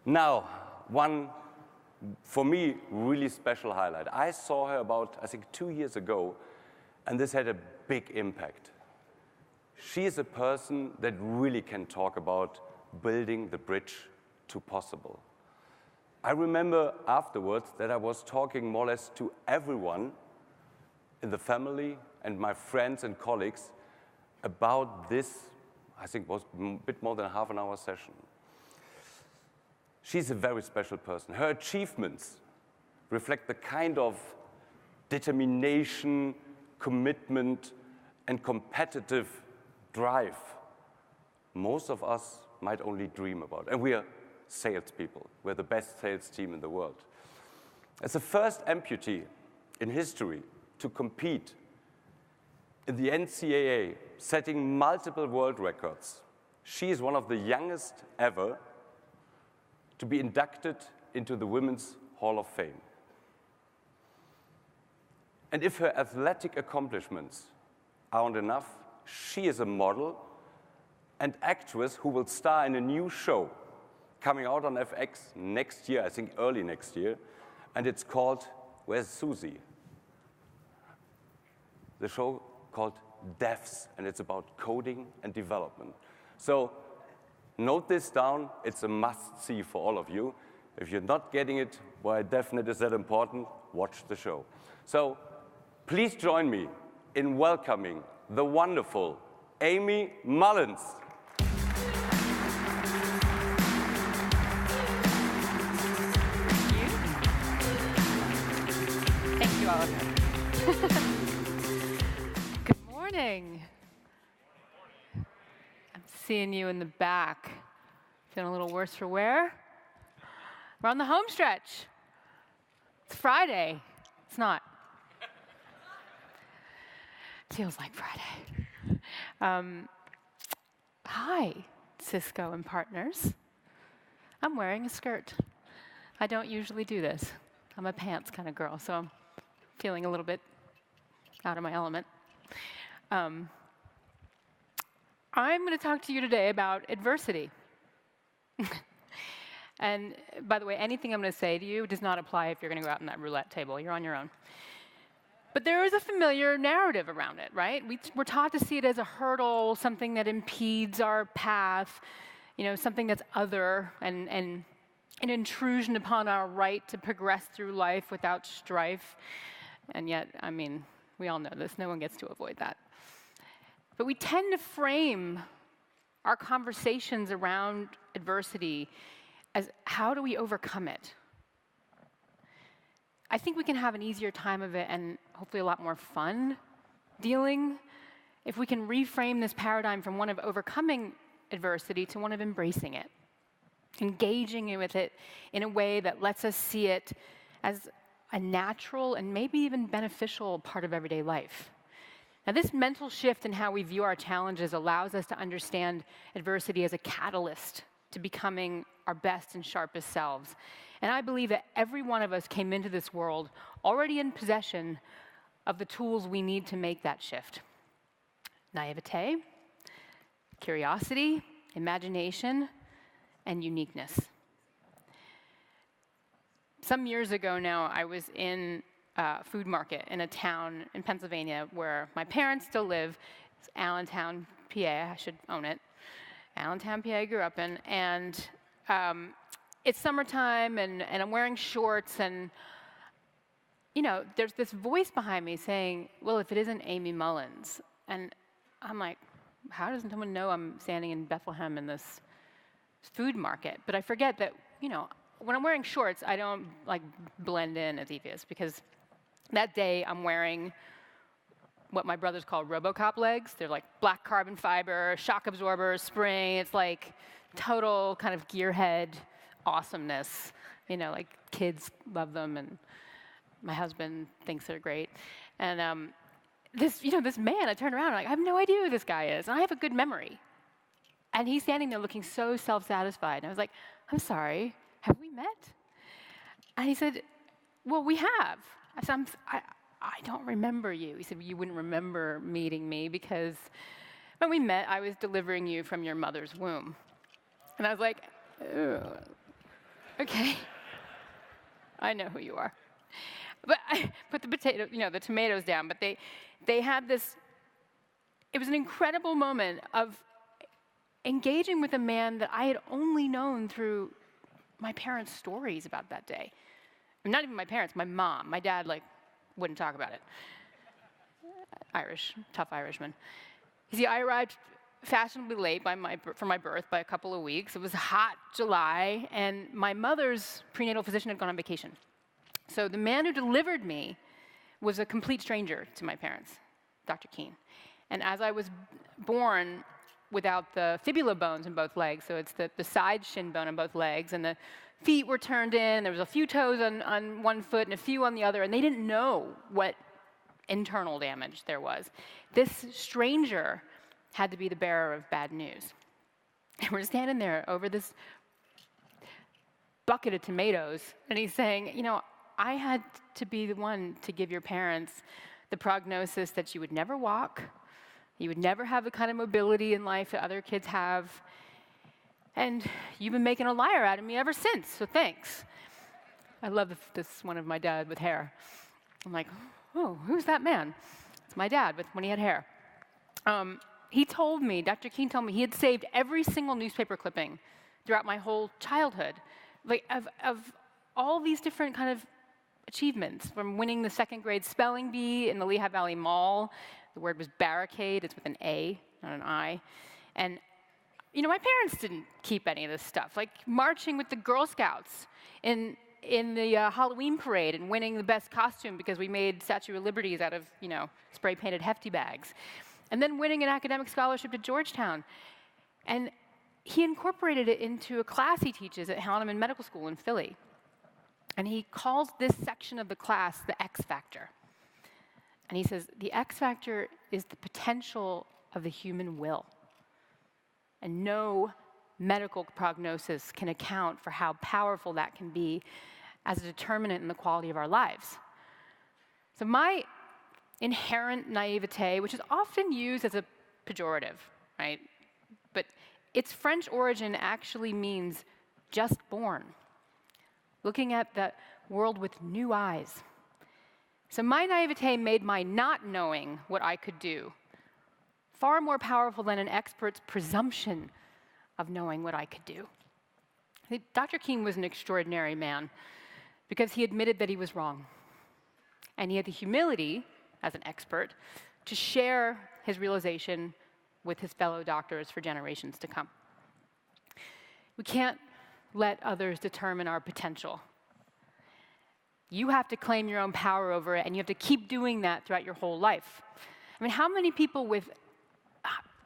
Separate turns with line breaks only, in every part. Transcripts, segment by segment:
Now, one, for me, really special highlight. I saw her about, I think, 2 years ago, and this had a big impact. She is a person that really can talk about building the bridge to possible. I remember afterwards that I was talking more or less to everyone in the family and my friends and colleagues about this, I think was a bit more than a half an hour session. She's a very special person. Her achievements reflect the kind of determination, commitment, and competitive drive most of us might only dream about. And we are salespeople. We're the best sales team in the world. As the first amputee in history to compete in the NCAA, setting multiple world records, she is one of the youngest ever to be inducted into the Women's Hall of Fame. And if her athletic accomplishments aren't enough, she is a model and actress who will star in a new show coming out on FX next year, I think early next year, and it's called Where's Susie? The show called Devs, and it's about coding and development. So note this down, it's a must-see for all of you. If you're not getting it, why definite is that important, watch the show. So please join me in welcoming the wonderful Aimee Mullins.
Thank you all of you. Good morning. I'm seeing you in the back. Feeling a little worse for wear? We're on the home stretch. It's Friday. It's not. Feels like Friday. Hi, Cisco and partners. I'm wearing a skirt. I don't usually do this. I'm a pants kind of girl, so I'm feeling a little bit out of my element. I'm going to talk to you today about adversity. And by the way, anything I'm going to say to you does not apply if you're going to go out on that roulette table. You're on your own. But there is a familiar narrative around it, right? We're taught to see it as a hurdle, something that impedes our path, something that's other, and an intrusion upon our right to progress through life without strife. And yet, we all know this. No one gets to avoid that. But we tend to frame our conversations around adversity as how do we overcome it? I think we can have an easier time of it and hopefully a lot more fun dealing if we can reframe this paradigm from one of overcoming adversity to one of embracing it, engaging with it in a way that lets us see it as a natural and maybe even beneficial part of everyday life. Now, this mental shift in how we view our challenges allows us to understand adversity as a catalyst to becoming our best and sharpest selves. And I believe that every one of us came into this world already in possession of the tools we need to make that shift. Naivete, curiosity, imagination, and uniqueness. Some years ago now, I was in a food market in a town in Pennsylvania where my parents still live. It's Allentown, PA. I should own it. Allentown, PA, I grew up in. And it's summertime, and I'm wearing shorts, and there's this voice behind me saying, well, if it isn't Aimee Mullins. And I'm like, how doesn't someone know I'm standing in Bethlehem in this food market? But I forget that, when I'm wearing shorts, I don't blend in as easy, because that day I'm wearing what my brothers call RoboCop legs. They're like black carbon fiber, shock absorbers, spring. It's like total kind of gearhead awesomeness. Kids love them, and my husband thinks they're great. And this man, I turned around, I have no idea who this guy is, and I have a good memory. And he's standing there looking so self-satisfied. And I was like, I'm sorry, have we met? And he said, well, we have. I said, I don't remember you. He said, you wouldn't remember meeting me because when we met, I was delivering you from your mother's womb. And I was like, ugh. Okay. I know who you are. But I put the tomatoes down, but they had this, it was an incredible moment of engaging with a man that I had only known through my parents' stories about that day. Not even my parents, my mom. My dad, wouldn't talk about it. Irish, tough Irishman. You see, I arrived fashionably late for my birth by a couple of weeks. It was hot July, and my mother's prenatal physician had gone on vacation. So the man who delivered me was a complete stranger to my parents, Dr. Keene. And as I was born without the fibula bones in both legs, so it's the side shin bone on both legs, and the feet were turned in, there was a few toes on one foot and a few on the other, and they didn't know what internal damage there was. This stranger had to be the bearer of bad news. And we're standing there over this bucket of tomatoes, and he's saying, I had to be the one to give your parents the prognosis that you would never walk, you would never have the kind of mobility in life that other kids have, and you've been making a liar out of me ever since, so thanks. I love this one of my dad with hair. I'm like, oh, who's that man? It's my dad when he had hair. He told me, Dr. Keene told me, he had saved every single newspaper clipping throughout my whole childhood, of all these different kind of achievements, from winning the second grade spelling bee in the Lehigh Valley Mall. The word was barricade, it's with an A, not an I. And, my parents didn't keep any of this stuff, like marching with the Girl Scouts in the Halloween parade and winning the best costume because we made Statue of Liberties out of, spray-painted Hefty bags. And then winning an academic scholarship to Georgetown. And he incorporated it into a class he teaches at Hahnemann Medical School in Philly. And he calls this section of the class the X factor. And he says, the X factor is the potential of the human will. And no medical prognosis can account for how powerful that can be as a determinant in the quality of our lives. So my inherent naivete, which is often used as a pejorative, right? But its French origin actually means just born, looking at the world with new eyes. So my naivete made my not knowing what I could do far more powerful than an expert's presumption of knowing what I could do. Dr. Keene was an extraordinary man because he admitted that he was wrong. And he had the humility, as an expert, to share his realization with his fellow doctors for generations to come. We can't let others determine our potential. You have to claim your own power over it, and you have to keep doing that throughout your whole life. I mean, how many people with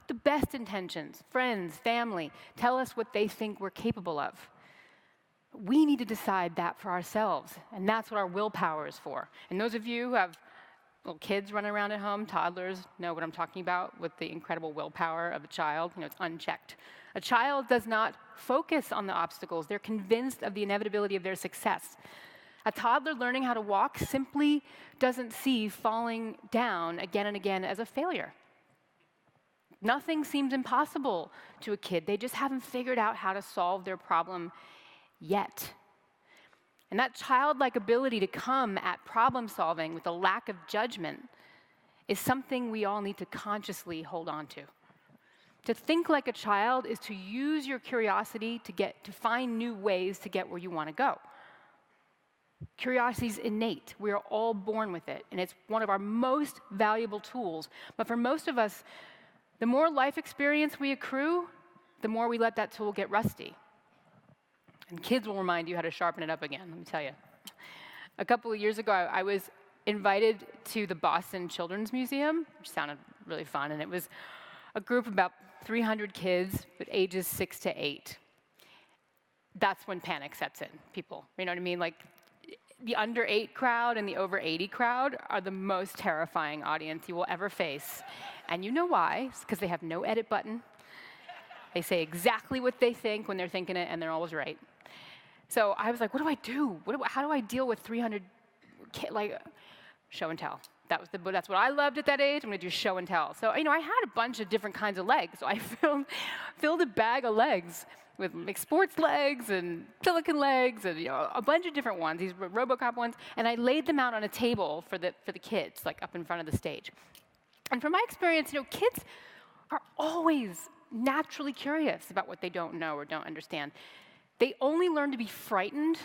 the best intentions, friends, family, tell us what they think we're capable of? We need to decide that for ourselves, and that's what our willpower is for. And those of you who have little kids running around at home, toddlers, know what I'm talking about with the incredible willpower of a child. It's unchecked. A child does not focus on the obstacles. They're convinced of the inevitability of their success. A toddler learning how to walk simply doesn't see falling down again and again as a failure. Nothing seems impossible to a kid. They just haven't figured out how to solve their problem yet. And that childlike ability to come at problem solving with a lack of judgment is something we all need to consciously hold on to. To think like a child is to use your curiosity to find new ways to get where you want to go. Curiosity is innate. We are all born with it, and it's one of our most valuable tools. But for most of us, the more life experience we accrue, the more we let that tool get rusty. And kids will remind you how to sharpen it up again, let me tell you. A couple of years ago, I was invited to the Boston Children's Museum, which sounded really fun, and it was a group of about 300 kids with ages 6 to 8. That's when panic sets in, people. You know what I mean? Like, the under 8 crowd and the over 80 crowd are the most terrifying audience you will ever face. And you know why? It's because they have no edit button. They say exactly what they think when they're thinking it, and they're always right. So I was like, what do I do? How do I deal with 300 kids? Like, show and tell. That's what I loved at that age. I'm going to do show and tell. So, I had a bunch of different kinds of legs. So I filled a bag of legs with sports legs and silicon legs and a bunch of different ones, these RoboCop ones, and I laid them out on a table for the kids, like up in front of the stage. And from my experience, kids are always naturally curious about what they don't know or don't understand. They only learn to be frightened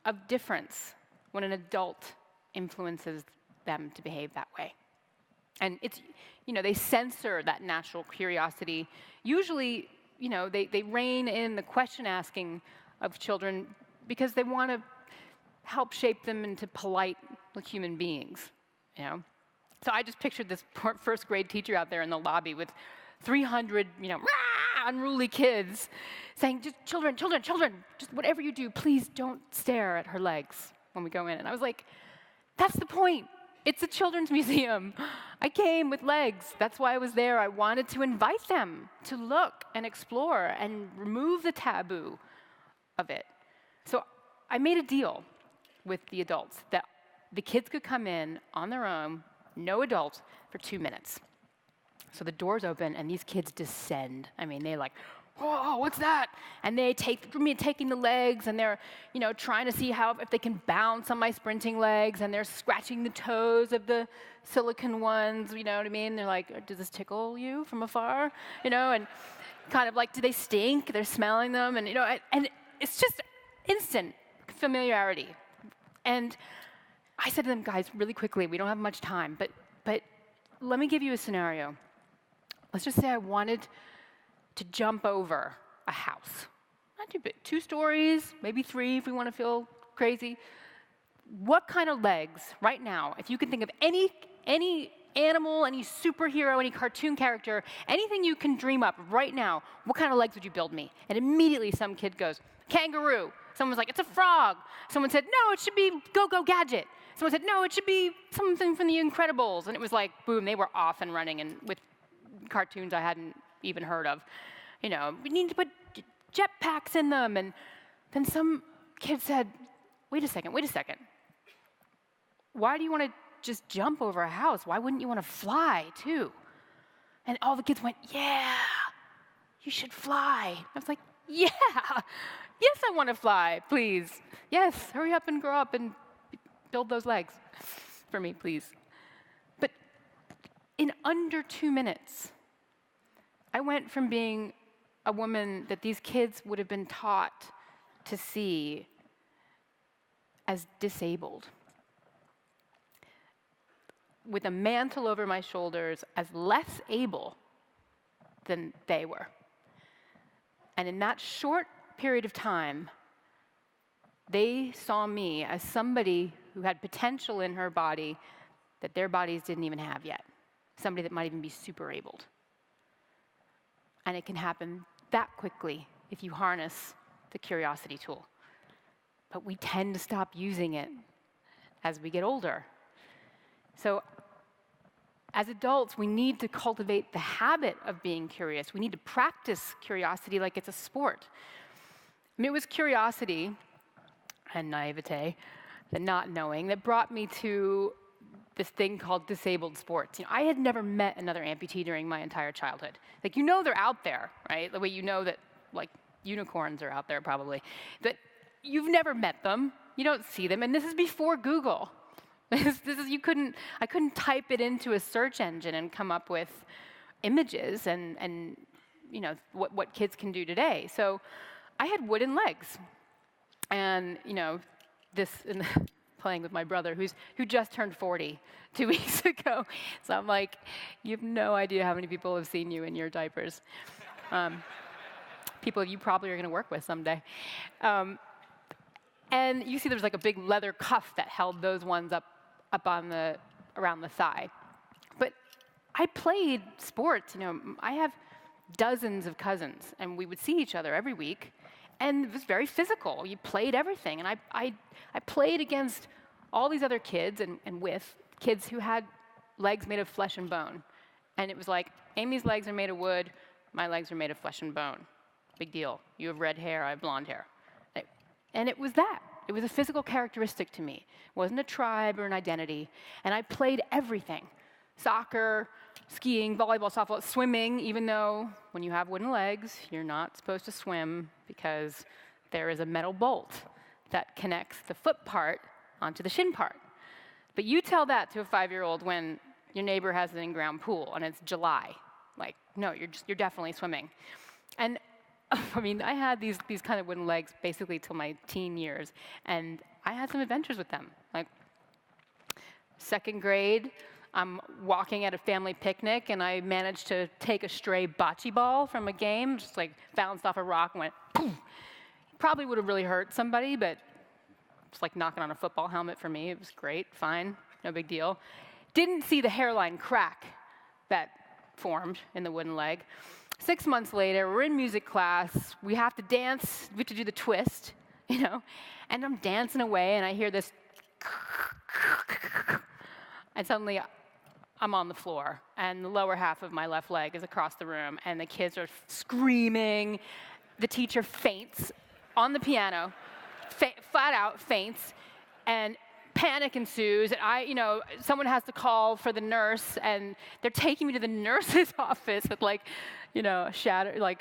of difference when an adult influences them to behave that way. And it's, they censor that natural curiosity. Usually, they rein in the question asking of children because they want to help shape them into polite human beings, So I just pictured this poor first grade teacher out there in the lobby with 300, unruly kids saying, just children, just whatever you do, please don't stare at her legs when we go in. And I was like, that's the point. It's a children's museum. I came with legs. That's why I was there. I wanted to invite them to look and explore and remove the taboo of it. So I made a deal with the adults that the kids could come in on their own, no adults, for 2 minutes. So the doors open, and these kids descend. They're like, whoa, what's that? And they taking the legs, and they're, trying to see if they can bounce on my sprinting legs, and they're scratching the toes of the silicon ones, you know what I mean? They're like, does this tickle you from afar? And kind of like, do they stink? They're smelling them, and, and it's just instant familiarity. And I said to them, guys, really quickly, we don't have much time, but let me give you a scenario. Let's just say I wanted to jump over a house. Not too big, 2 stories, maybe 3 if we want to feel crazy. What kind of legs, right now, if you can think of any animal, any superhero, any cartoon character, anything you can dream up right now, what kind of legs would you build me? And immediately some kid goes, kangaroo. Someone's like, it's a frog. Someone said, no, it should be Go-Go Gadget. Someone said, no, it should be something from The Incredibles. And it was like, boom, they were off and running, and with cartoons I hadn't even heard of. We need to put jetpacks in them. And then some kid said, wait a second. Why do you want to just jump over a house? Why wouldn't you want to fly, too? And all the kids went, yeah, you should fly. I was like, yeah, yes, I want to fly, please. Yes, hurry up and grow up and build those legs for me, please. But in under 2 minutes, I went from being a woman that these kids would have been taught to see as disabled, with a mantle over my shoulders, as less able than they were. And in that short period of time, they saw me as somebody who had potential in her body that their bodies didn't even have yet, somebody that might even be super abled. And it can happen that quickly if you harness the curiosity tool. But we tend to stop using it as we get older. So as adults, we need to cultivate the habit of being curious. We need to practice curiosity like it's a sport. It was curiosity and naivete, the not knowing, that brought me to this thing called disabled sports. I had never met another amputee during my entire childhood. They're out there, right? The way that, unicorns are out there probably. But you've never met them. You don't see them. And this is before Google. I couldn't type it into a search engine and come up with images and what kids can do today. So I had wooden legs. And, playing with my brother who just turned 40 2 weeks ago. So I'm like, you have no idea how many people have seen you in your diapers. People you probably are going to work with someday. And you see there's a big leather cuff that held those ones up around the thigh. But I played sports. I have dozens of cousins, and we would see each other every week. And it was very physical. You played everything. And I played against all these other kids and with kids who had legs made of flesh and bone. And it was like, Aimee's legs are made of wood, my legs are made of flesh and bone. Big deal. You have red hair, I have blonde hair. And it was that. It was a physical characteristic to me. It wasn't a tribe or an identity. And I played everything. Soccer, skiing, volleyball, softball, swimming, even though when you have wooden legs, you're not supposed to swim because there is a metal bolt that connects the foot part onto the shin part. But you tell that to a 5-year-old when your neighbor has an in-ground pool and it's July. Like, no, you're definitely swimming. And I mean, I had these kind of wooden legs basically till my teen years, and I had some adventures with them. Like, 2nd grade, I'm walking at a family picnic, and I managed to take a stray bocce ball from a game, just like bounced off a rock and went, boom. Probably would have really hurt somebody, but it's like knocking on a football helmet for me. It was great, fine, no big deal. Didn't see the hairline crack that formed in the wooden leg. 6 months later, we're in music class. We have to dance. We have to do the twist, you know. And I'm dancing away, and I hear this, and suddenly I'm on the floor, and the lower half of my left leg is across the room, and the kids are screaming. The teacher faints on the piano, flat out faints, and panic ensues. And someone has to call for the nurse, and they're taking me to the nurse's office with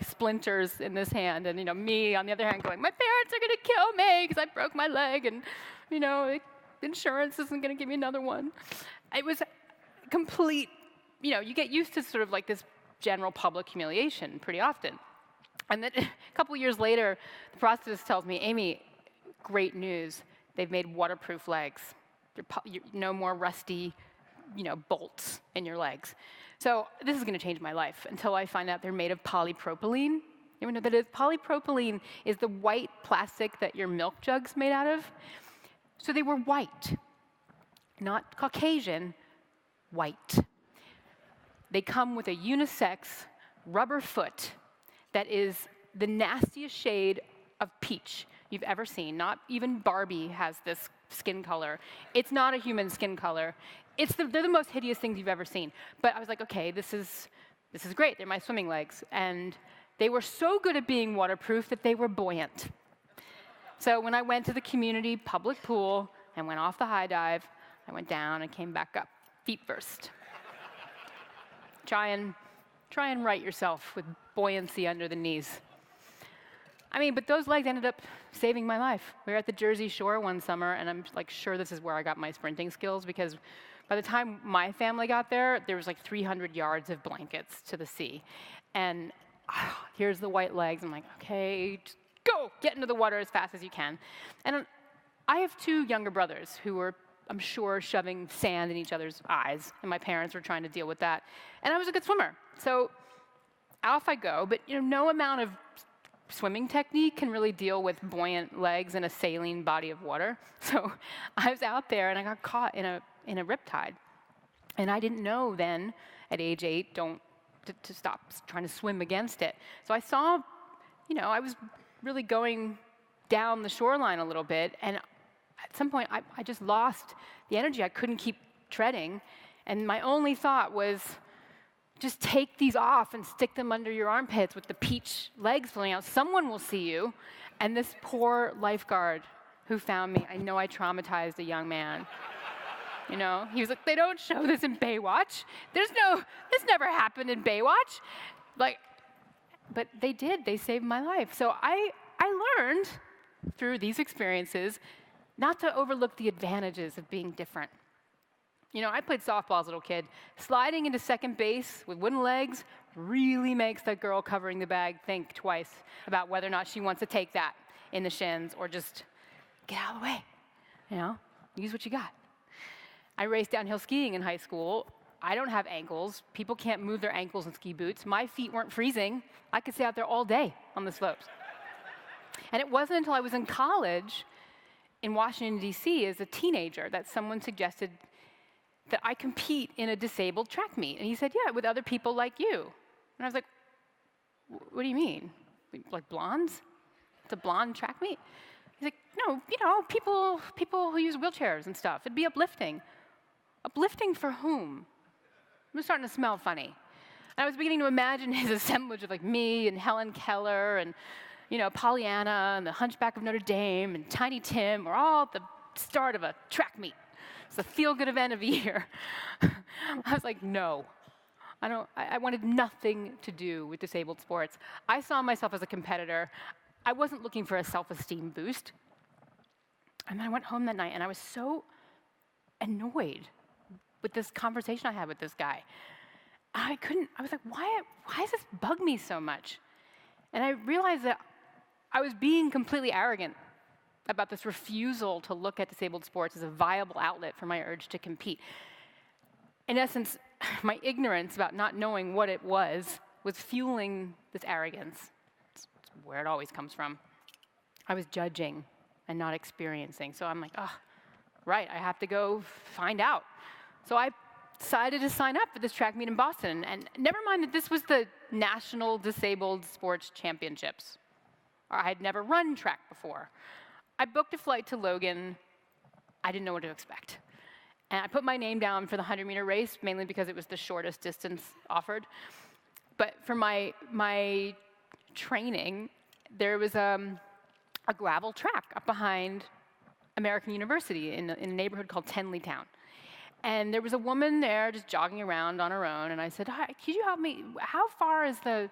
splinters in this hand, and me on the other hand going, my parents are gonna kill me because I broke my leg, and insurance isn't gonna give me another one. It was complete, you get used to sort of like this general public humiliation pretty often. And then a couple years later, the prosthetist tells me, Aimee, great news. They've made waterproof legs. No more rusty, bolts in your legs. So this is going to change my life until I find out they're made of polypropylene. You know what that is? Polypropylene is the white plastic that your milk jug's made out of. So they were white, not Caucasian, white. They come with a unisex rubber foot that is the nastiest shade of peach you've ever seen. Not even Barbie has this skin color. It's not a human skin color. They're the most hideous things you've ever seen. But I was like, okay, this is great. They're my swimming legs. And they were so good at being waterproof that they were buoyant. So when I went to the community public pool and went off the high dive, I went down and came back up, feet first. Try and right yourself with buoyancy under the knees. But those legs ended up saving my life. We were at the Jersey Shore one summer, and I'm sure this is where I got my sprinting skills, because by the time my family got there was 300 yards of blankets to the sea. And here's the white legs. I'm like, okay, just go, get into the water as fast as you can. And I have 2 younger brothers who were, I'm sure, shoving sand in each other's eyes, and my parents were trying to deal with that. And I was a good swimmer, so off I go. But no amount of swimming technique can really deal with buoyant legs in a saline body of water. So I was out there, and I got caught in a riptide. And I didn't know then, at age 8, to stop trying to swim against it. So I saw, I was really going down the shoreline a little bit, and at some point I just lost the energy. I couldn't keep treading, and my only thought was, just take these off and stick them under your armpits with the peach legs flowing out. Someone will see you. And this poor lifeguard who found me, I know I traumatized a young man. He was like, they don't show this in Baywatch. This never happened in Baywatch. But they did. They saved my life. So I learned through these experiences not to overlook the advantages of being different. I played softball as a little kid. Sliding into second base with wooden legs really makes that girl covering the bag think twice about whether or not she wants to take that in the shins or just get out of the way. Use what you got. I raced downhill skiing in high school. I don't have ankles. People can't move their ankles in ski boots. My feet weren't freezing. I could stay out there all day on the slopes. And it wasn't until I was in college in Washington, D.C. as a teenager that someone suggested that I compete in a disabled track meet. And he said, yeah, with other people like you. And I was like, what do you mean? Like blondes? It's a blonde track meet? He's like, no, people who use wheelchairs and stuff. It'd be uplifting. Uplifting for whom? It was starting to smell funny. And I was beginning to imagine his assemblage of me and Helen Keller and Pollyanna and the Hunchback of Notre Dame and Tiny Tim were all at the start of a track meet. It's the feel-good event of the year. I was like, no. I wanted nothing to do with disabled sports. I saw myself as a competitor. I wasn't looking for a self-esteem boost. And then I went home that night, and I was so annoyed with this conversation I had with this guy. I was like, why does this bug me so much? And I realized that I was being completely arrogant about this refusal to look at disabled sports as a viable outlet for my urge to compete. In essence, my ignorance about not knowing what it was fueling this arrogance. It's where it always comes from. I was judging and not experiencing. So I'm like, oh, right, I have to go find out. So I decided to sign up for this track meet in Boston. And never mind that this was the National Disabled Sports Championships. I had never run track before. I booked a flight to Logan. I didn't know what to expect. And I put my name down for the 100-meter race, mainly because it was the shortest distance offered. But for my training, there was a gravel track up behind American University in a neighborhood called Tenleytown. And there was a woman there just jogging around on her own. And I said, hi, could you help me? How far is where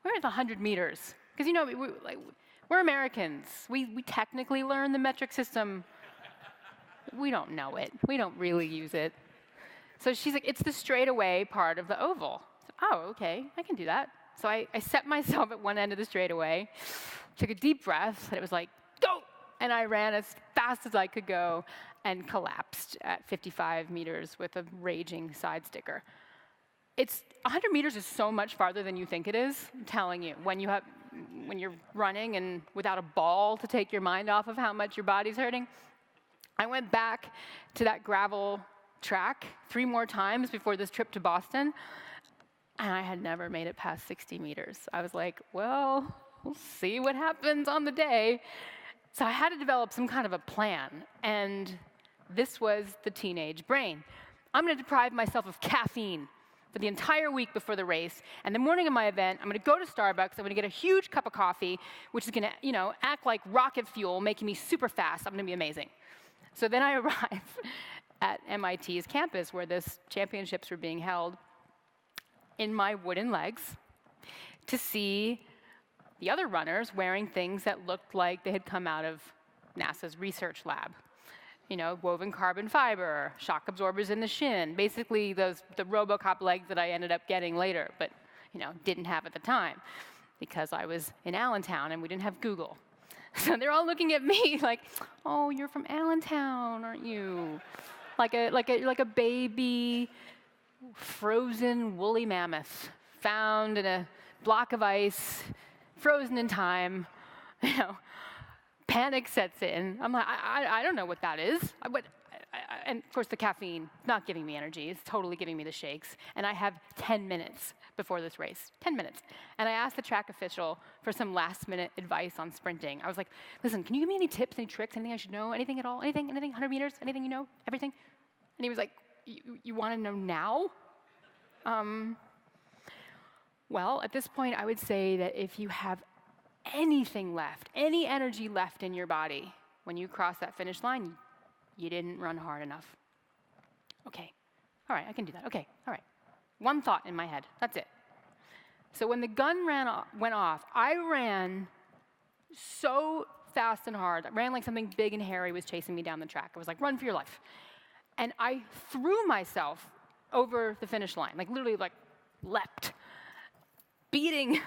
are the 100 meters? Because, we're Americans. We technically learn the metric system. We don't know it. We don't really use it. So she's like, it's the straightaway part of the oval. So, oh, okay, I can do that. So I set myself at one end of the straightaway, took a deep breath, and it was like, go! And I ran as fast as I could go and collapsed at 55 meters with a raging side sticker. 100 meters is so much farther than you think it is, I'm telling you. When you're running and without a ball to take your mind off of how much your body's hurting. I went back to that gravel track 3 more times before this trip to Boston, and I had never made it past 60 meters. I was like, well, we'll see what happens on the day. So I had to develop some kind of a plan, and this was the teenage brain. I'm going to deprive myself of caffeine for the entire week before the race, and the morning of my event, I'm going to go to Starbucks, I'm going to get a huge cup of coffee, which is going to, act like rocket fuel, making me super fast. I'm going to be amazing. So then I arrive at MIT's campus where this championships were being held in my wooden legs to see the other runners wearing things that looked like they had come out of NASA's research lab. Woven carbon fiber, shock absorbers in the shin, basically the RoboCop legs that I ended up getting later, but didn't have at the time because I was in Allentown and we didn't have Google. So they're all looking at me like, oh, you're from Allentown, aren't you? Like a baby frozen woolly mammoth found in a block of ice, frozen in time. Panic sets in. I'm like, I don't know what that is. And of course, the caffeine, not giving me energy. It's totally giving me the shakes. And I have 10 minutes before this race, 10 minutes. And I asked the track official for some last-minute advice on sprinting. I was like, listen, can you give me any tips, any tricks, anything I should know, anything at all, anything, 100 meters, anything you know, everything? And he was like, you want to know now? Well, at this point, I would say that if you have anything left, any energy left in your body, when you cross that finish line, you didn't run hard enough. Okay, all right, I can do that. Okay, all right. One thought in my head, that's it. So when the gun went off, I ran so fast and hard. I ran like something big and hairy was chasing me down the track. I was like, run for your life. And I threw myself over the finish line, literally leapt, beating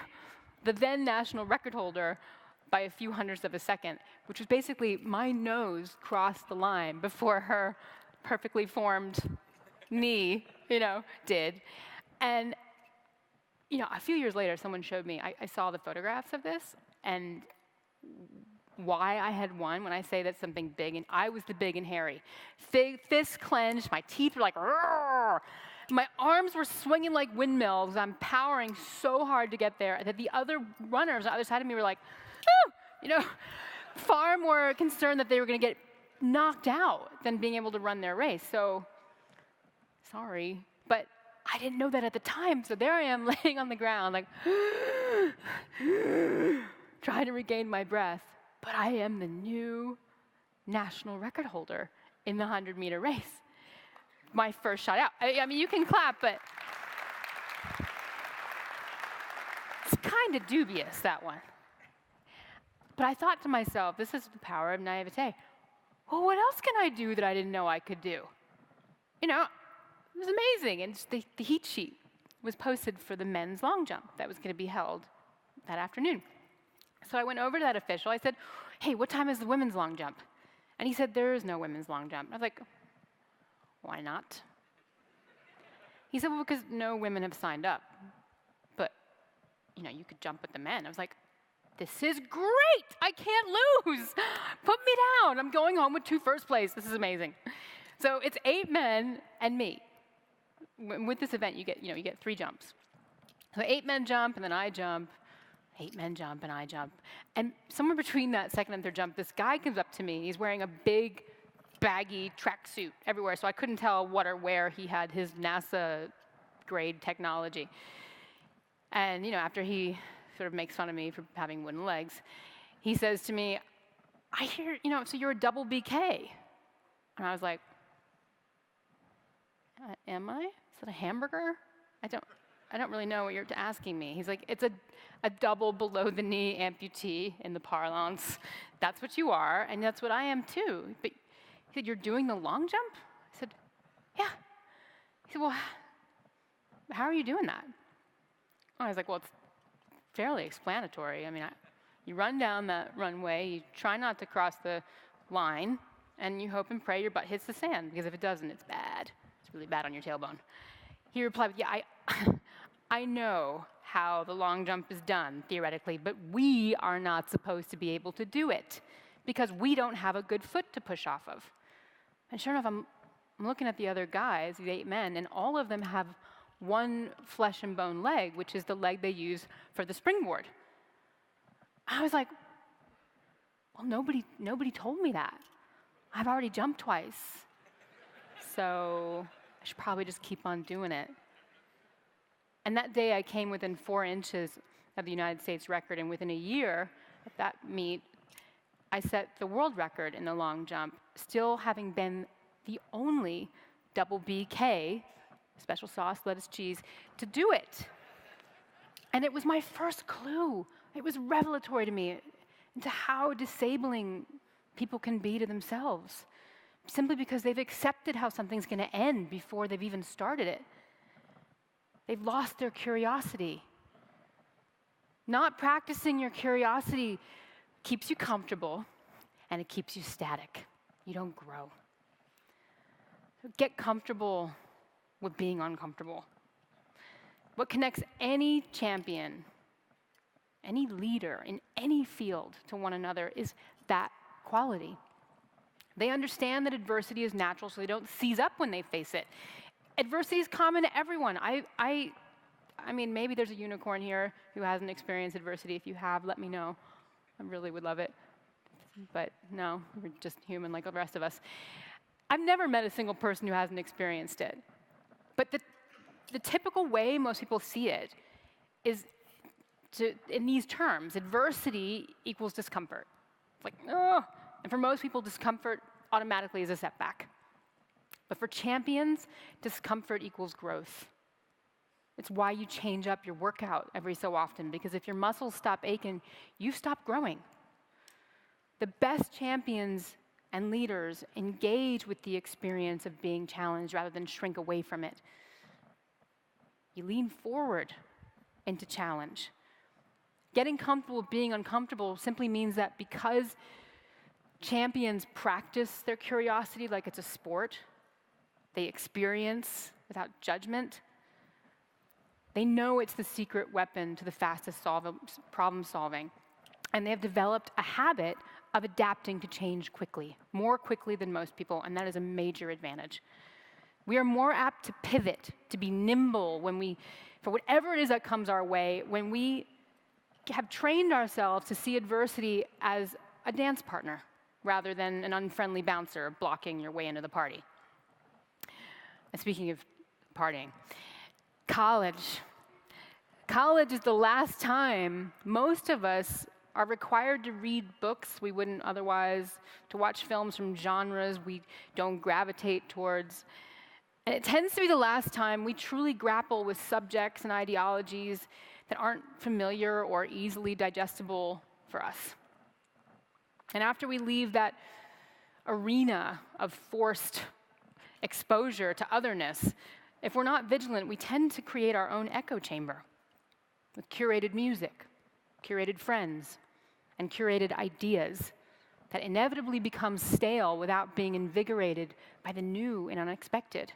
the then national record holder by a few hundredths of a second, which was basically my nose crossed the line before her perfectly formed knee, did. And, a few years later, someone showed me, I saw the photographs of this, and why I had won when I say that's something big, and I was the big and hairy. Fists clenched, my teeth were like, roar. My arms were swinging like windmills. I'm powering so hard to get there that the other runners on the other side of me were like, oh, far more concerned that they were going to get knocked out than being able to run their race. So, sorry, but I didn't know that at the time. So there I am laying on the ground like, trying to regain my breath, but I am the new national record holder in the 100-meter race. My first shot out. I mean, you can clap, but it's kind of dubious, that one. But I thought to myself, this is the power of naivete. Well, what else can I do that I didn't know I could do? You know, it was amazing. And the heat sheet was posted for the men's long jump that was going to be held that afternoon. So I went over to that official. I said, hey, what time is the women's long jump? And he said, there is no women's long jump. I was like, why not? He said, well, because no women have signed up. But, you know, you could jump with the men. I was like, this is great. I can't lose. Put me down. I'm going home with 2 first place. This is amazing. So it's 8 men and me. With this event, you get 3 jumps. So 8 men jump, and then I jump. 8 men jump, and I jump. And somewhere between that second and third jump, this guy comes up to me. He's wearing a big, baggy tracksuit everywhere, so I couldn't tell what or where he had his NASA-grade technology. And, you know, after he sort of makes fun of me for having wooden legs, he says to me, I hear, you know, so you're a double BK. And I was like, am I? Is that a hamburger? I don't really know what you're asking me. He's like, it's a double below-the-knee amputee in the parlance. That's what you are, and that's what I am too. But he said, you're doing the long jump? I said, yeah. He said, well, how are you doing that? I was like, well, it's fairly explanatory. I mean, you run down that runway, you try not to cross the line, and you hope and pray your butt hits the sand, because if it doesn't, it's bad. It's really bad on your tailbone. He replied, yeah, I know how the long jump is done, theoretically, but we are not supposed to be able to do it, because we don't have a good foot to push off of. And sure enough, I'm looking at the other guys, these 8 men, and all of them have one flesh and bone leg, which is the leg they use for the springboard. I was like, well, nobody told me that. I've already jumped twice. So I should probably just keep on doing it. And that day I came within 4 inches of the United States record, and within a year at that meet, I set the world record in the long jump, still having been the only double BK, special sauce, lettuce, cheese, to do it. And it was my first clue. It was revelatory to me into how disabling people can be to themselves, simply because they've accepted how something's going to end before they've even started it. They've lost their curiosity. Not practicing your curiosity keeps you comfortable, and it keeps you static. You don't grow. So get comfortable with being uncomfortable. What connects any champion, any leader in any field to one another is that quality. They understand that adversity is natural, so they don't seize up when they face it. Adversity is common to everyone. I mean, maybe there's a unicorn here who hasn't experienced adversity. If you have, let me know. I really would love it. But no, we're just human like the rest of us. I've never met a single person who hasn't experienced it. But the typical way most people see it is in these terms. Adversity equals discomfort. It's like, oh. And for most people, discomfort automatically is a setback. But for champions, discomfort equals growth. It's why you change up your workout every so often, because if your muscles stop aching, you stop growing. The best champions and leaders engage with the experience of being challenged rather than shrink away from it. You lean forward into challenge. Getting comfortable with being uncomfortable simply means that because champions practice their curiosity like it's a sport, they experience without judgment, they know it's the secret weapon to the fastest problem solving. And they have developed a habit of adapting to change quickly, more quickly than most people, and that is a major advantage. We are more apt to pivot, to be nimble for whatever it is that comes our way, when we have trained ourselves to see adversity as a dance partner rather than an unfriendly bouncer blocking your way into the party. And speaking of partying, college. College is the last time most of us are required to read books we wouldn't otherwise, to watch films from genres we don't gravitate towards. And it tends to be the last time we truly grapple with subjects and ideologies that aren't familiar or easily digestible for us. And after we leave that arena of forced exposure to otherness, if we're not vigilant, we tend to create our own echo chamber with curated music, curated friends, and curated ideas that inevitably become stale without being invigorated by the new and unexpected.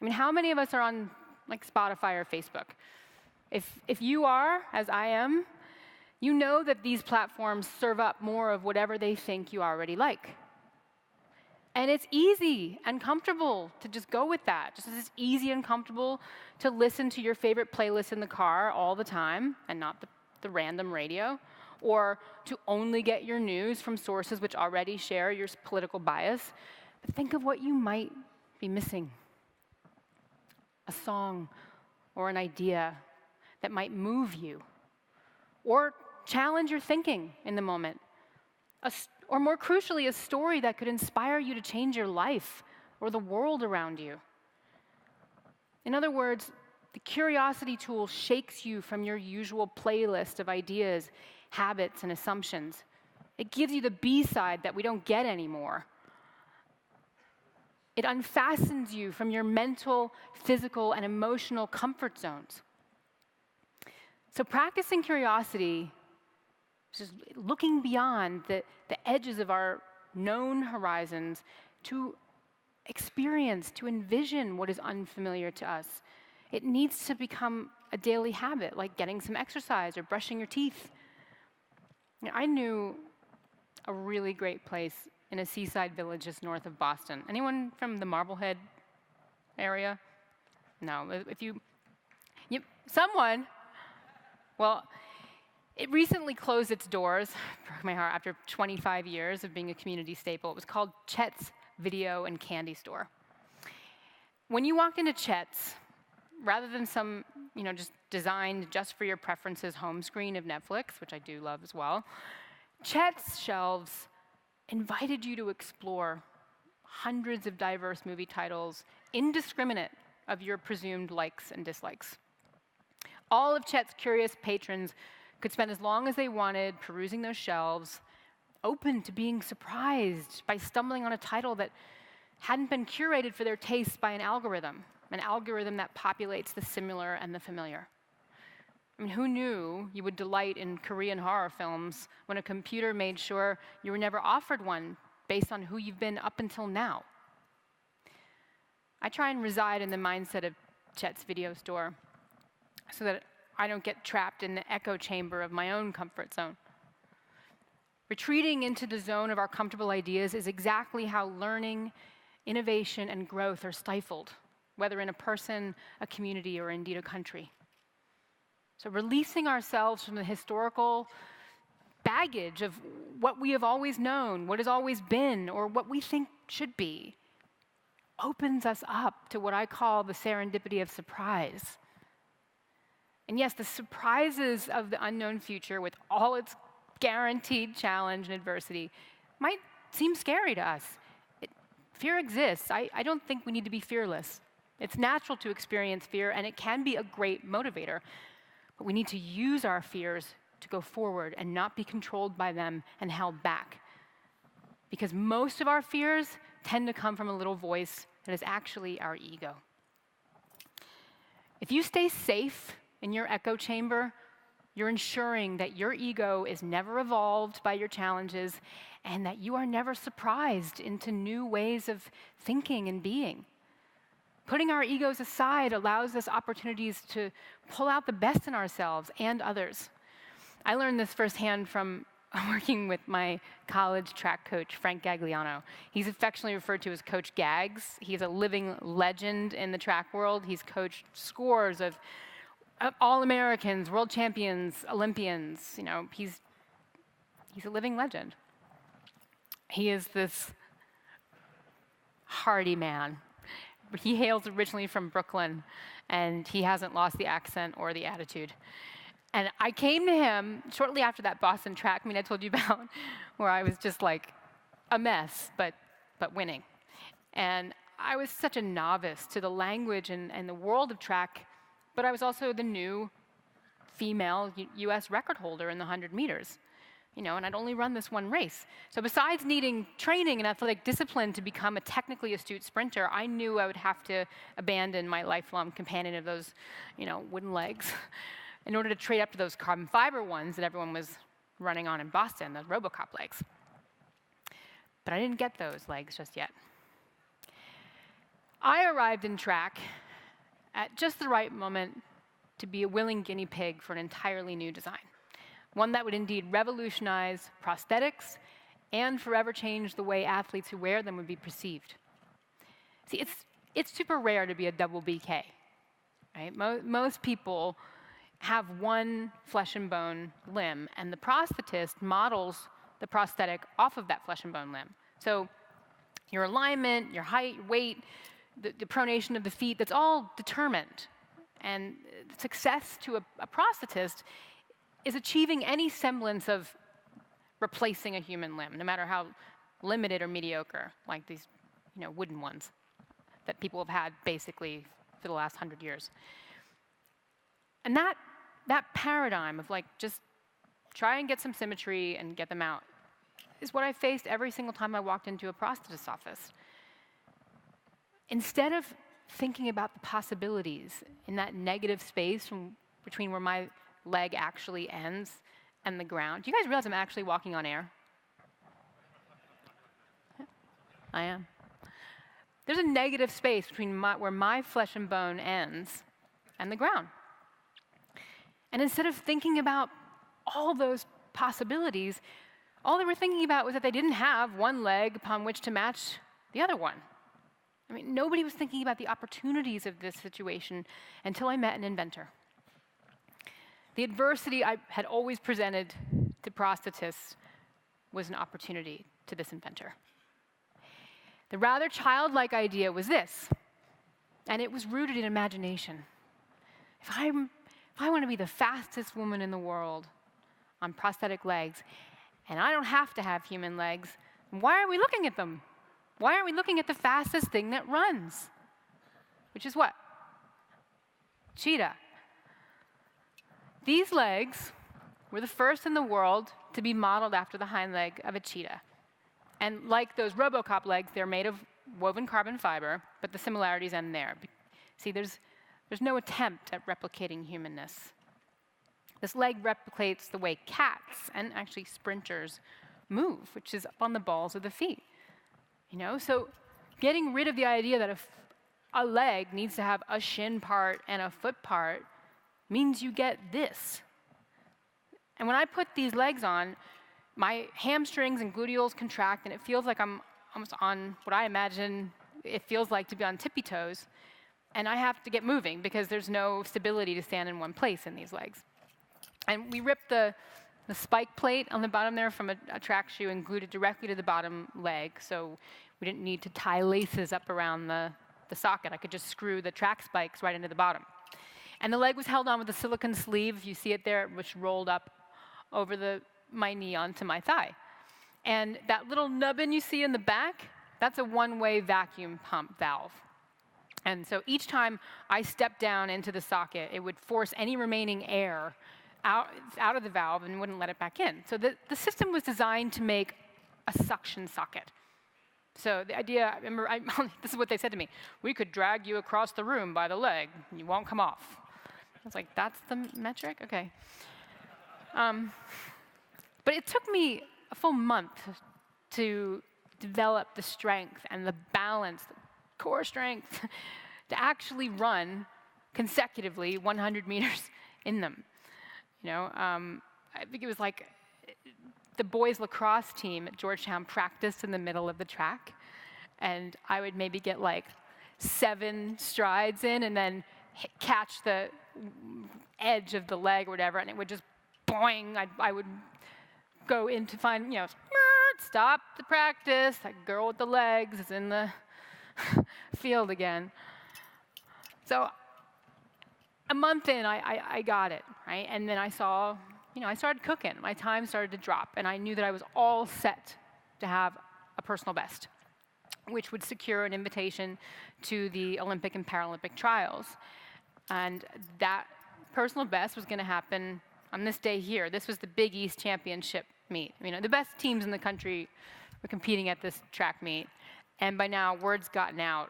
I mean, how many of us are on like Spotify or Facebook? If you are, as I am, you know that these platforms serve up more of whatever they think you already like. And it's easy and comfortable to just go with that. Just as it's easy and comfortable to listen to your favorite playlist in the car all the time and not the random radio, or to only get your news from sources which already share your political bias. But think of what you might be missing. A song or an idea that might move you or challenge your thinking in the moment. Or more crucially, a story that could inspire you to change your life or the world around you. In other words, the curiosity tool shakes you from your usual playlist of ideas, habits, and assumptions. It gives you the B-side that we don't get anymore. It unfastens you from your mental, physical, and emotional comfort zones. So practicing curiosity, just looking beyond the edges of our known horizons to experience, to envision what is unfamiliar to us. It needs to become a daily habit, like getting some exercise or brushing your teeth. You know, I knew a really great place in a seaside village just north of Boston. Anyone from the Marblehead area? No, someone. Well, it recently closed its doors, broke my heart, after 25 years of being a community staple. It was called Chet's Video and Candy Store. When you walked into Chet's, rather than some, just designed just for your preferences home screen of Netflix, which I do love as well, Chet's shelves invited you to explore hundreds of diverse movie titles, indiscriminate of your presumed likes and dislikes. All of Chet's curious patrons could spend as long as they wanted perusing those shelves, open to being surprised by stumbling on a title that hadn't been curated for their taste by an algorithm that populates the similar and the familiar. I mean, who knew you would delight in Korean horror films when a computer made sure you were never offered one based on who you've been up until now? I try and reside in the mindset of Chet's Video Store so that I don't get trapped in the echo chamber of my own comfort zone. Retreating into the zone of our comfortable ideas is exactly how learning, innovation, and growth are stifled, whether in a person, a community, or indeed a country. So releasing ourselves from the historical baggage of what we have always known, what has always been, or what we think should be, opens us up to what I call the serendipity of surprise. And yes, the surprises of the unknown future, with all its guaranteed challenge and adversity, might seem scary to us. Fear exists. I don't think we need to be fearless. It's natural to experience fear, and it can be a great motivator. But we need to use our fears to go forward and not be controlled by them and held back. Because most of our fears tend to come from a little voice that is actually our ego. If you stay safe in your echo chamber, you're ensuring that your ego is never evolved by your challenges and that you are never surprised into new ways of thinking and being. Putting our egos aside allows us opportunities to pull out the best in ourselves and others. I learned this firsthand from working with my college track coach, Frank Gagliano. He's affectionately referred to as Coach Gags. He's a living legend in the track world. He's coached scores of All-Americans, world champions, Olympians. He's a living legend. He is this hardy man. He hails originally from Brooklyn, and he hasn't lost the accent or the attitude. And I came to him shortly after that Boston track meet I told you about, where I was just like a mess, but winning. And I was such a novice to the language and the world of track, but I was also the new female US record holder in the 100 meters. And I'd only run this one race. So besides needing training and athletic discipline to become a technically astute sprinter, I knew I would have to abandon my lifelong companion of those, wooden legs in order to trade up to those carbon fiber ones that everyone was running on in Boston, the RoboCop legs. But I didn't get those legs just yet. I arrived in track at just the right moment to be a willing guinea pig for an entirely new design. One that would indeed revolutionize prosthetics and forever change the way athletes who wear them would be perceived. See, it's super rare to be a double BK, right? Most people have one flesh and bone limb, and the prosthetist models the prosthetic off of that flesh and bone limb. So your alignment, your height, weight, the pronation of the feet, that's all determined. And success to a prosthetist is achieving any semblance of replacing a human limb, no matter how limited or mediocre, like these wooden ones that people have had basically for the last 100 years. And that paradigm of just try and get some symmetry and get them out is what I faced every single time I walked into a prosthetist's office. Instead of thinking about the possibilities in that negative space between where my leg actually ends and the ground. Do you guys realize I'm actually walking on air? Yeah, I am. There's a negative space between where my flesh and bone ends and the ground. And instead of thinking about all those possibilities, all they were thinking about was that they didn't have one leg upon which to match the other one. I mean, nobody was thinking about the opportunities of this situation until I met an inventor. The adversity I had always presented to prosthetists was an opportunity to this inventor. The rather childlike idea was this, and it was rooted in imagination. If I want to be the fastest woman in the world on prosthetic legs, and I don't have to have human legs, why are we looking at them? Why aren't we looking at the fastest thing that runs? Which is what? Cheetah. These legs were the first in the world to be modeled after the hind leg of a cheetah. And like those RoboCop legs, they're made of woven carbon fiber, but the similarities end there. See, there's no attempt at replicating humanness. This leg replicates the way cats and actually sprinters move, which is up on the balls of the feet. So getting rid of the idea that a leg needs to have a shin part and a foot part means you get this. And when I put these legs on, my hamstrings and gluteals contract, and it feels like I'm almost on what I imagine it feels like to be on tippy toes. And I have to get moving because there's no stability to stand in one place in these legs. And we ripped the spike plate on the bottom there from a track shoe and glued it directly to the bottom leg, so we didn't need to tie laces up around the socket. I could just screw the track spikes right into the bottom. And the leg was held on with a silicone sleeve, if you see it there, which rolled up over my knee onto my thigh. And that little nubbin you see in the back, that's a one-way vacuum pump valve. And so each time I stepped down into the socket, it would force any remaining air out of the valve and wouldn't let it back in. So the system was designed to make a suction socket. So the idea, this is what they said to me: we could drag you across the room by the leg, and you won't come off. I was like, that's the metric? Okay. But it took me a full month to develop the strength and the balance, the core strength, to actually run consecutively 100 meters in them. I think it was like the boys lacrosse team at Georgetown practiced in the middle of the track, and I would maybe get 7 strides in and then catch the edge of the leg or whatever, and it would just boing. I would go in to find, stop the practice. That girl with the legs is in the field again. So a month in, I got it, right? And then I saw, I started cooking. My time started to drop, and I knew that I was all set to have a personal best, which would secure an invitation to the Olympic and Paralympic trials. And that personal best was going to happen on this day here. This was the Big East Championship meet. The best teams in the country were competing at this track meet. And by now, word's gotten out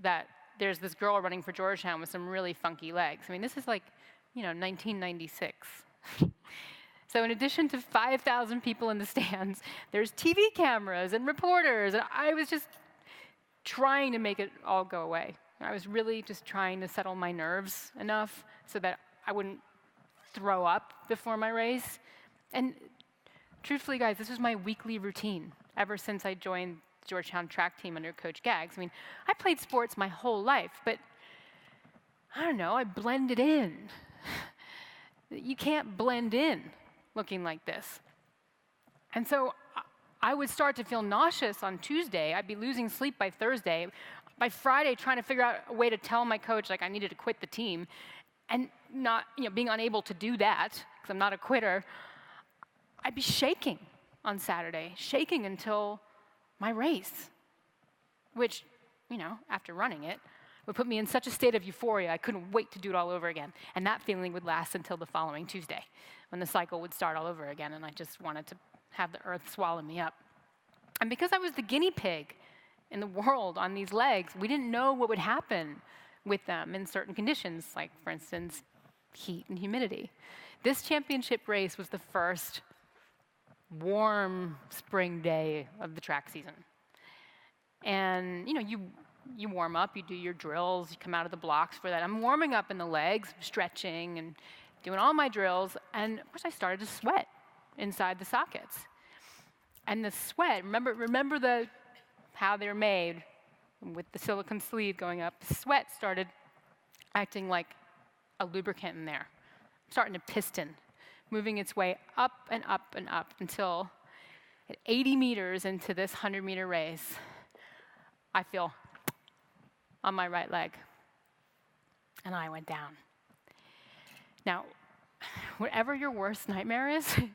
that there's this girl running for Georgetown with some really funky legs. This is like, 1996. So in addition to 5,000 people in the stands, there's TV cameras and reporters, and I was just trying to make it all go away. I was really just trying to settle my nerves enough so that I wouldn't throw up before my race. And truthfully, guys, this was my weekly routine ever since I joined the Georgetown track team under Coach Gaggs. I played sports my whole life, but I don't know, I blended in. You can't blend in looking like this. And so I would start to feel nauseous on Tuesday. I'd be losing sleep by Thursday. By Friday, trying to figure out a way to tell my coach I needed to quit the team, and not, being unable to do that because I'm not a quitter. I'd be shaking on Saturday, shaking until my race, which, after running it, would put me in such a state of euphoria, I couldn't wait to do it all over again. And that feeling would last until the following Tuesday, when the cycle would start all over again, and I just wanted to have the earth swallow me up. And because I was the guinea pig in the world on these legs, we didn't know what would happen with them in certain conditions, like, for instance, heat and humidity. This championship race was the first warm spring day of the track season. And, you warm up, you do your drills, you come out of the blocks for that. I'm warming up in the legs, stretching and doing all my drills, and of course I started to sweat inside the sockets. And the sweat, remember how they're made with the silicone sleeve going up. The sweat started acting like a lubricant in there, starting to piston, moving its way up and up and up until at 80 meters into this 100-meter race, I feel on my right leg, and I went down. Now, whatever your worst nightmare is, I'll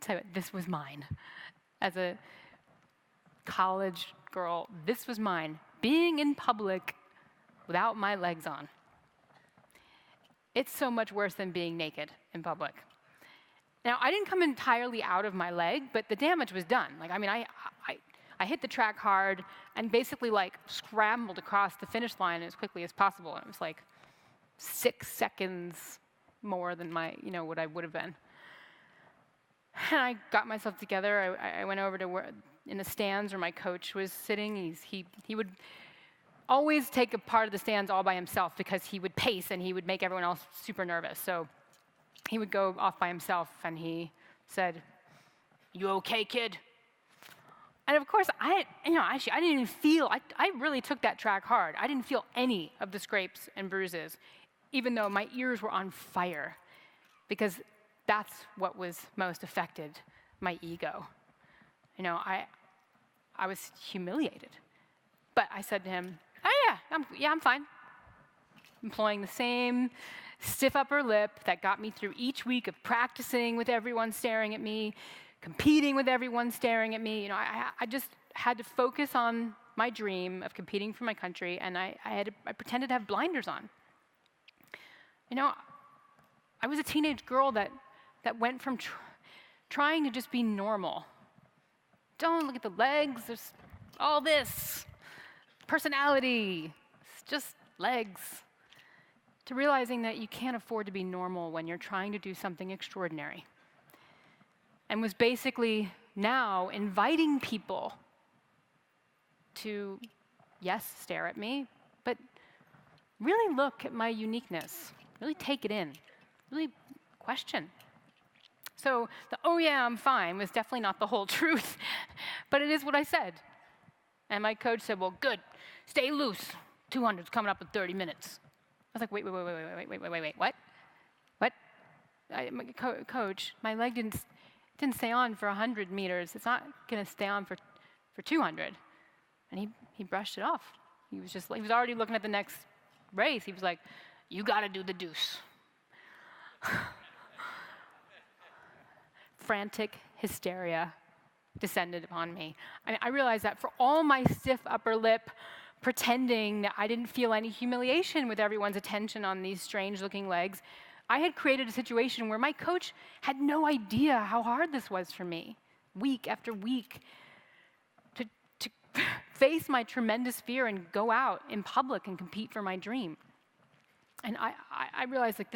tell you what, this was mine. As a college girl, this was mine. Being in public without my legs on. It's so much worse than being naked in public. Now, I didn't come entirely out of my leg, but the damage was done. I hit the track hard and basically scrambled across the finish line as quickly as possible. And it was 6 seconds more than what I would have been. And I got myself together. I went over to where, in the stands where my coach was sitting. He would always take a part of the stands all by himself because he would pace and he would make everyone else super nervous. So he would go off by himself and he said, "You okay, kid?" And of course, I didn't even feel, I really took that track hard. I didn't feel any of the scrapes and bruises, even though my ears were on fire, because that's what was most affected, my ego. I was humiliated. But I said to him, "Oh yeah, I'm fine." Employing the same stiff upper lip that got me through each week of practicing with everyone staring at me, competing with everyone staring at me. I just had to focus on my dream of competing for my country, and I pretended to have blinders on. I was a teenage girl that went from trying to just be normal. Don't look at the legs, there's all this personality, it's just legs, to realizing that you can't afford to be normal when you're trying to do something extraordinary. And was basically now inviting people to, yes, stare at me, but really look at my uniqueness, really take it in, really question. So the "oh yeah, I'm fine" was definitely not the whole truth, but it is what I said. And my coach said, "Well, good, stay loose. 200's coming up in 30 minutes. I was like, wait, what? What? Coach, my leg didn't stay on for 100 meters. It's not going to stay on for 200. And he brushed it off. He was already looking at the next race. He was like, you got to do the deuce. Frantic hysteria descended upon me. I realized that for all my stiff upper lip, pretending that I didn't feel any humiliation with everyone's attention on these strange-looking legs, I had created a situation where my coach had no idea how hard this was for me, week after week, to face my tremendous fear and go out in public and compete for my dream. And I realized, like,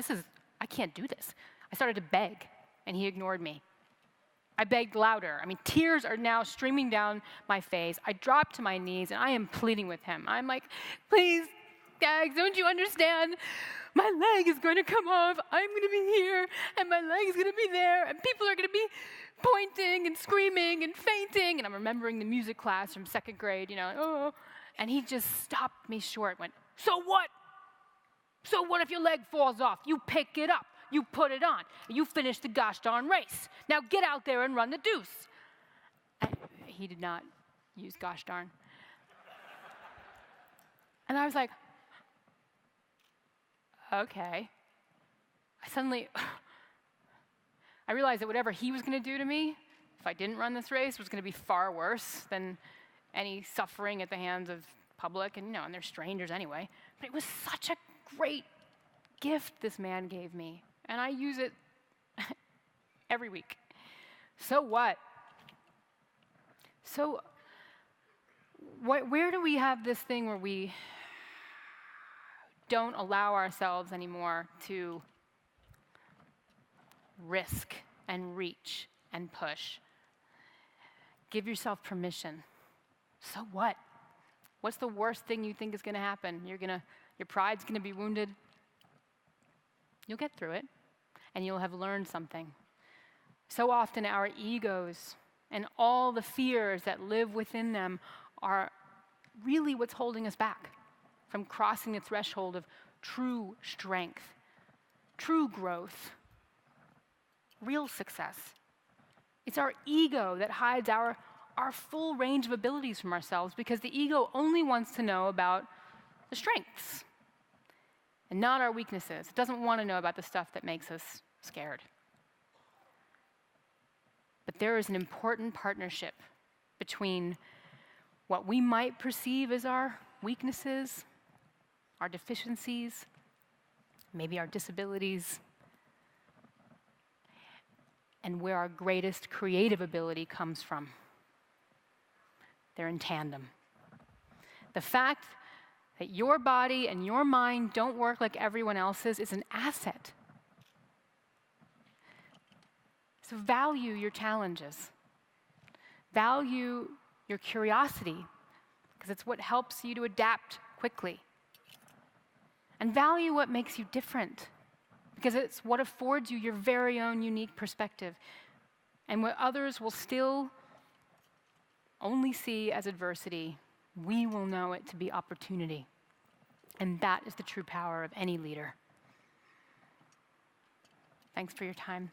I can't do this. I started to beg, and he ignored me. I begged louder. I mean, tears are now streaming down my face. I dropped to my knees, and I am pleading with him. I'm like, please, Gags, don't you understand? My leg is going to come off. I'm going to be here, and my leg is going to be there, and people are going to be pointing and screaming and fainting. And I'm remembering the music class from second grade, oh. And he just stopped me short, went, so what? So what if your leg falls off? You pick it up. You put it on. You finish the gosh darn race. Now get out there and run the deuce. And he did not use gosh darn. And I was like, okay. I realized that whatever he was going to do to me, if I didn't run this race, was going to be far worse than any suffering at the hands of public, and they're strangers anyway. But it was such a great gift this man gave me, and I use it every week. So what? So where do we have this thing where we don't allow ourselves anymore to risk and reach and push? Give yourself permission. So what? What's the worst thing you think is going to happen? Your pride's going to be wounded. You'll get through it, and you'll have learned something. So often our egos and all the fears that live within them are really what's holding us back from crossing the threshold of true strength, true growth, real success. It's our ego that hides our full range of abilities from ourselves, because the ego only wants to know about the strengths and not our weaknesses. It doesn't want to know about the stuff that makes us scared. But there is an important partnership between what we might perceive as our weaknesses, our deficiencies, maybe our disabilities, and where our greatest creative ability comes from. They're in tandem. The fact that your body and your mind don't work like everyone else's is an asset. So value your challenges. Value your curiosity, because it's what helps you to adapt quickly. And value what makes you different, because it's what affords you your very own unique perspective, and what others will still only see as adversity, we will know it to be opportunity. And that is the true power of any leader. Thanks for your time.